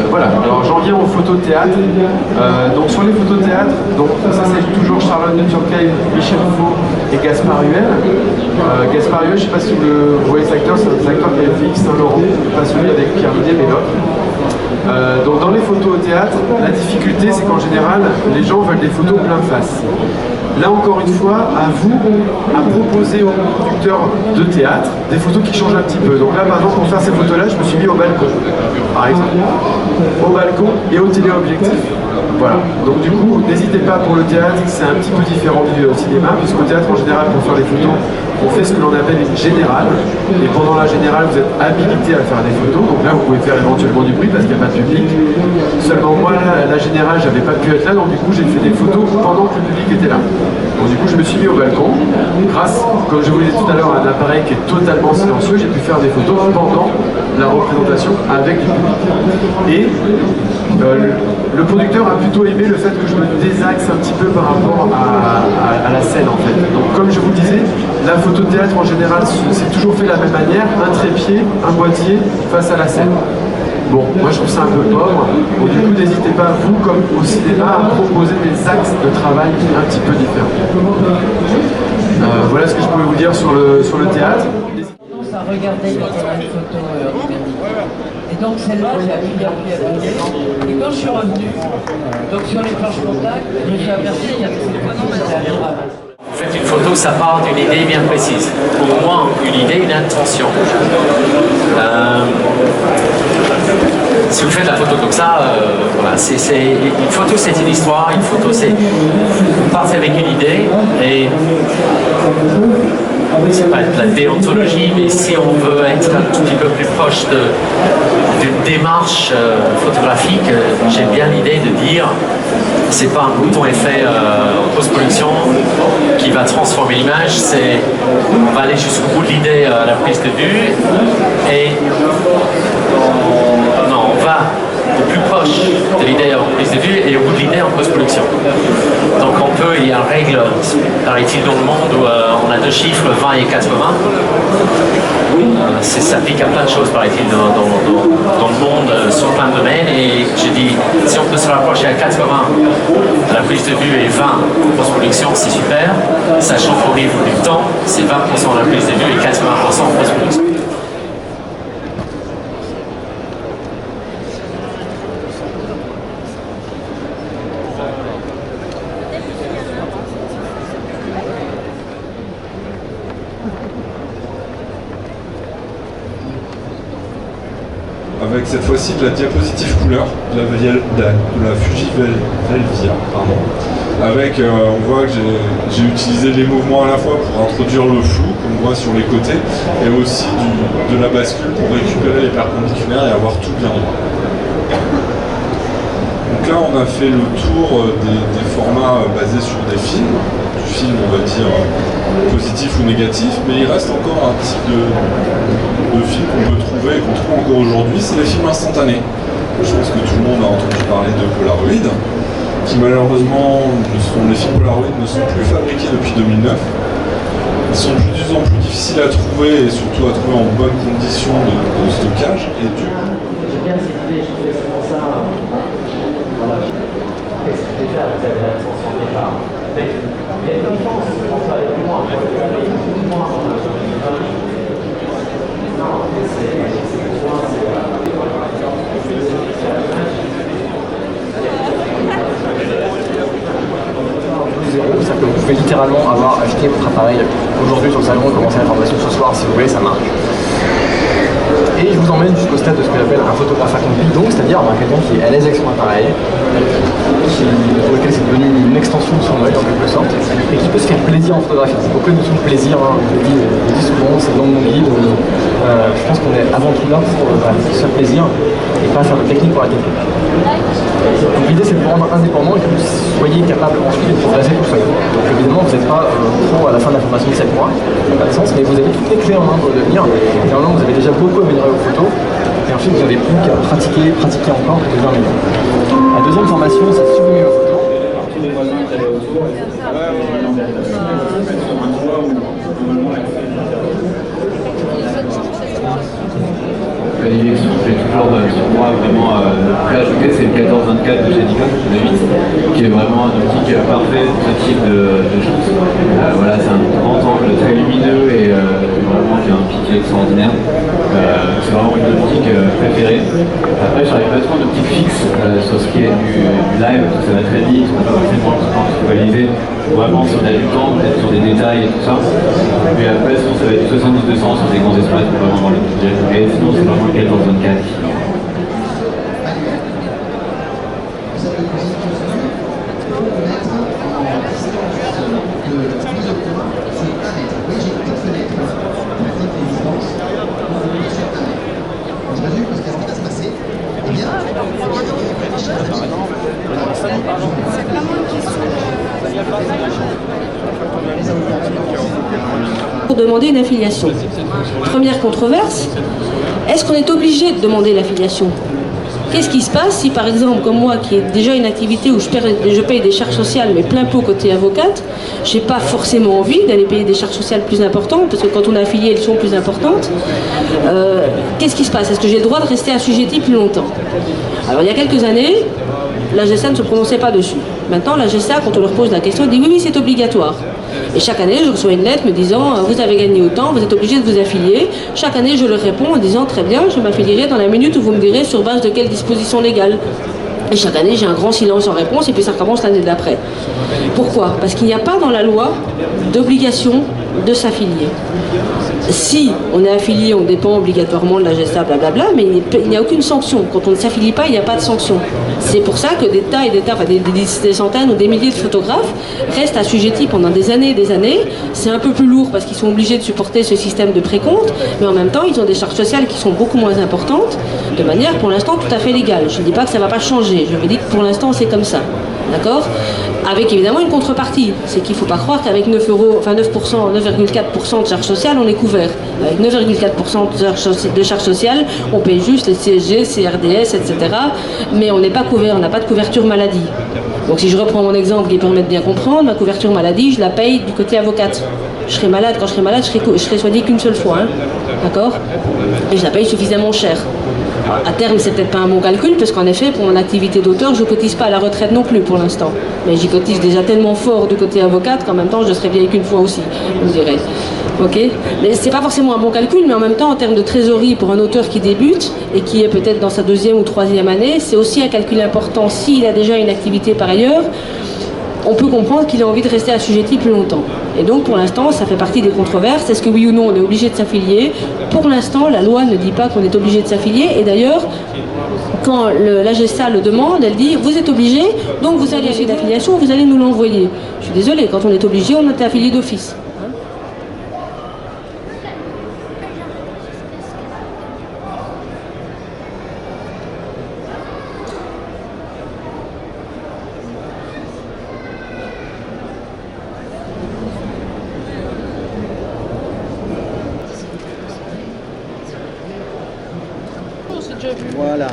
Voilà, alors j'en viens aux photos de théâtre. Donc sur les photos de théâtre, donc ça c'est toujours Charlotte de Turckheim, Michel Faux et Gaspard Huel. Gaspard Huel, je ne sais pas si vous voyez cet acteur, c'est un acteur qui a fait Yves Saint-Laurent, pas celui avec Pierre Ninet, mais l'autre. Donc dans les photos au théâtre, la difficulté c'est qu'en général, les gens veulent des photos plein face. Là encore une fois, à vous à proposer aux producteurs de théâtre des photos qui changent un petit peu. Donc là par exemple pour faire ces photos-là, je me suis mis au balcon, par exemple. Au balcon et au téléobjectif. Voilà. Donc du coup, n'hésitez pas pour le théâtre, c'est un petit peu différent du cinéma, puisqu'au théâtre en général pour faire des photos, on fait ce que l'on appelle une générale. Et pendant la générale, vous êtes habilité à faire des photos. Donc là, vous pouvez faire éventuellement du bruit parce qu'il n'y a pas de public. Seulement moi, la générale, j'avais pas pu être là, donc du coup, j'ai fait des photos pendant que le public était là. Donc du coup, je me suis mis au balcon. Grâce, comme je vous l'ai dit tout à l'heure, à un appareil qui est totalement silencieux, j'ai pu faire des photos pendant la représentation avec du public. Et le producteur a plutôt aimé le fait que je me désaxe un petit peu par rapport à la scène en fait. Donc comme je vous le disais, la photo de théâtre en général c'est toujours fait de la même manière, un trépied, un boîtier face à la scène. Bon, moi je trouve ça un peu pauvre, donc du coup n'hésitez pas, vous comme au cinéma, à proposer des axes de travail un petit peu différents. Voilà ce que je pouvais vous dire sur le théâtre. À regarder quand on a une photo et donc celle-là, j'ai appuyé à côté. Et quand je suis revenu, donc sur les planches contact, je me suis aperçu qu'il y avait cette photo qui était à l'erreur. En fait, une photo, ça part d'une idée bien précise. Au moins une idée, une intention. Si vous faites la photo comme ça, voilà, une photo c'est une histoire, une photo c'est... Vous partez avec une idée et... C'est pas de la déontologie, mais si on veut être un tout petit peu plus proche d'une démarche photographique, j'ai bien l'idée de dire c'est pas un bouton effet en post-production qui va transformer l'image, c'est on va aller jusqu'au bout de l'idée à la prise de vue et non, on va au plus proche de l'idée en prise de vue et au bout de l'idée en post-production. Donc il y a une règle, paraît-il, dans le monde où on a deux chiffres, 20 et 80. Ça s'applique à plein de choses, paraît-il, dans le monde, sur plein de domaines. Et je dis, si on peut se rapprocher à 80 à la prise de vue et 20 en post-production, c'est super. Sachant qu'au niveau du temps, c'est 20% à la prise de vue et 80% en post-production. Avec cette fois-ci de la diapositive couleur, de la Fujivelvia, pardon. Avec, on voit que j'ai utilisé les mouvements à la fois pour introduire le flou, qu'on voit sur les côtés, et aussi de la bascule pour récupérer les perpendiculaires et avoir tout bien droit. Donc là, on a fait le tour des formats basés sur des films, du film, on va dire, positif ou négatif, mais il reste encore un type de film qu'on peut trouver et qu'on trouve encore aujourd'hui, c'est les films instantanés. Je pense que tout le monde a entendu parler de Polaroid, qui malheureusement, les films Polaroid ne sont plus fabriqués depuis 2009. Ils sont de plus en plus difficiles à trouver et surtout à trouver en bonnes conditions de stockage. Et du coup... J'aime bien cette idée, je trouvais vraiment ça. Voilà. Qu'est-ce que déjà vous avez l'intention de départ? Mais il y a une différence, je pense, avec moi. C'est-à-dire que vous pouvez littéralement avoir acheté votre appareil aujourd'hui sur le salon et commencer la formation ce soir si vous voulez, ça marche. Et je vous emmène jusqu'au stade de ce que j'appelle un photographe accompli, donc c'est-à-dire quelqu'un qui est à l'aise avec son appareil, pour lequel c'est devenu une extension de son œil en quelque sorte, et qui peut se faire plaisir en photographie. C'est beaucoup de notion de plaisir, hein. Je le dis souvent, c'est dans mon guide. Je pense qu'on est avant tout là pour se faire plaisir et pas faire de technique pour la technique. Donc l'idée c'est de vous rendre indépendant et que vous soyez capable ensuite de progresser tout seul. Donc évidemment vous n'êtes pas pro à la fin de la formation de 7 mois, ça n'a pas de sens, mais vous avez toutes les clés en main pour le devenir. Normalement vous avez déjà beaucoup amélioré vos photos. Et ensuite, vous n'avez plus qu'à pratiquer encore pour devenir meilleur. La deuxième formation, c'est sublimer vos photos. Alors, tous les voisins qui allaient autour, l'élection, j'ai toujours sur moi vraiment prêt à ajouter, c'est le 14-24 de chez Nikon, qui est vraiment un optique parfait pour ce type de choses. Voilà, c'est un grand angle très lumineux et vraiment qui a un pic extraordinaire. C'est vraiment une optique préférée. Après, je n'arrive pas trop d'optique fixe sur ce qui est du live, parce que ça va très vite, on n'a pas forcément le temps de focaliser. Vraiment, si on a du temps, peut-être sur des détails et tout ça. Mais après, sinon, ça va être du 70-200 sur des grands espaces pour vraiment voir le budget. Et sinon, c'est vraiment le 14-24. Pour demander une affiliation. Première controverse, est-ce qu'on est obligé de demander l'affiliation? Qu'est-ce qui se passe si, par exemple, comme moi, qui ai déjà une activité où je paye des charges sociales, mais plein pot côté avocate, j'ai pas forcément envie d'aller payer des charges sociales plus importantes, parce que quand on est affilié, elles sont plus importantes. Qu'est-ce qui se passe? Est-ce que j'ai le droit de rester assujetti plus longtemps? Alors, il y a quelques années, la GSA ne se prononçait pas dessus. Maintenant, la GSA, quand on leur pose la question, dit oui, oui, c'est obligatoire. Et chaque année, je reçois une lettre me disant vous avez gagné autant, vous êtes obligé de vous affilier. Chaque année, je leur réponds en disant très bien, je m'affilierai dans la minute où vous me direz sur base de quelle disposition légale. Et chaque année, j'ai un grand silence en réponse et puis ça recommence l'année d'après. Pourquoi? Parce qu'il n'y a pas dans la loi d'obligation de s'affilier. Si on est affilié, on dépend obligatoirement de la GSA, blablabla, mais il n'y a aucune sanction. Quand on ne s'affilie pas, il n'y a pas de sanction. C'est pour ça que des tas et des tas, enfin des centaines ou des milliers de photographes restent assujettis pendant des années et des années. C'est un peu plus lourd parce qu'ils sont obligés de supporter ce système de précompte, mais en même temps, ils ont des charges sociales qui sont beaucoup moins importantes, de manière pour l'instant tout à fait légale. Je ne dis pas que ça ne va pas changer, je veux dire que pour l'instant c'est comme ça. D'accord? Avec évidemment une contrepartie, c'est qu'il ne faut pas croire qu'avec 9%, 9,4% de charges sociales, on est couvert. Avec 9,4% de charges sociales, on paye juste les CSG, CRDS, etc. Mais on n'est pas couvert, on n'a pas de couverture maladie. Donc si je reprends mon exemple qui permet de bien comprendre, ma couverture maladie, je la paye du côté avocate. Je serai malade, quand je serai malade, je serai soigné qu'une seule fois. Hein. D'accord? Et je la paye suffisamment cher. Alors, à terme, c'est peut-être pas un bon calcul, parce qu'en effet, pour mon activité d'auteur, je ne cotise pas à la retraite non plus pour l'instant. Mais j'y cotise déjà tellement fort du côté avocate qu'en même temps, je serai vieille qu'une fois aussi, vous me direz. Ok? Mais c'est pas forcément un bon calcul, mais en même temps, en termes de trésorerie pour un auteur qui débute et qui est peut-être dans sa 2e ou 3e année, c'est aussi un calcul important. S'il a déjà une activité par ailleurs, on peut comprendre qu'il a envie de rester assujetti plus longtemps. Et donc, pour l'instant, ça fait partie des controverses. Est-ce que oui ou non, on est obligé de s'affilier? Pour l'instant, la loi ne dit pas qu'on est obligé de s'affilier. Et d'ailleurs, quand la GSA le demande, elle dit « Vous êtes obligé, donc vous allez acheter d'affiliation, vous allez nous l'envoyer. » Je suis désolée, quand on est obligé, on est affilié d'office. Voilà.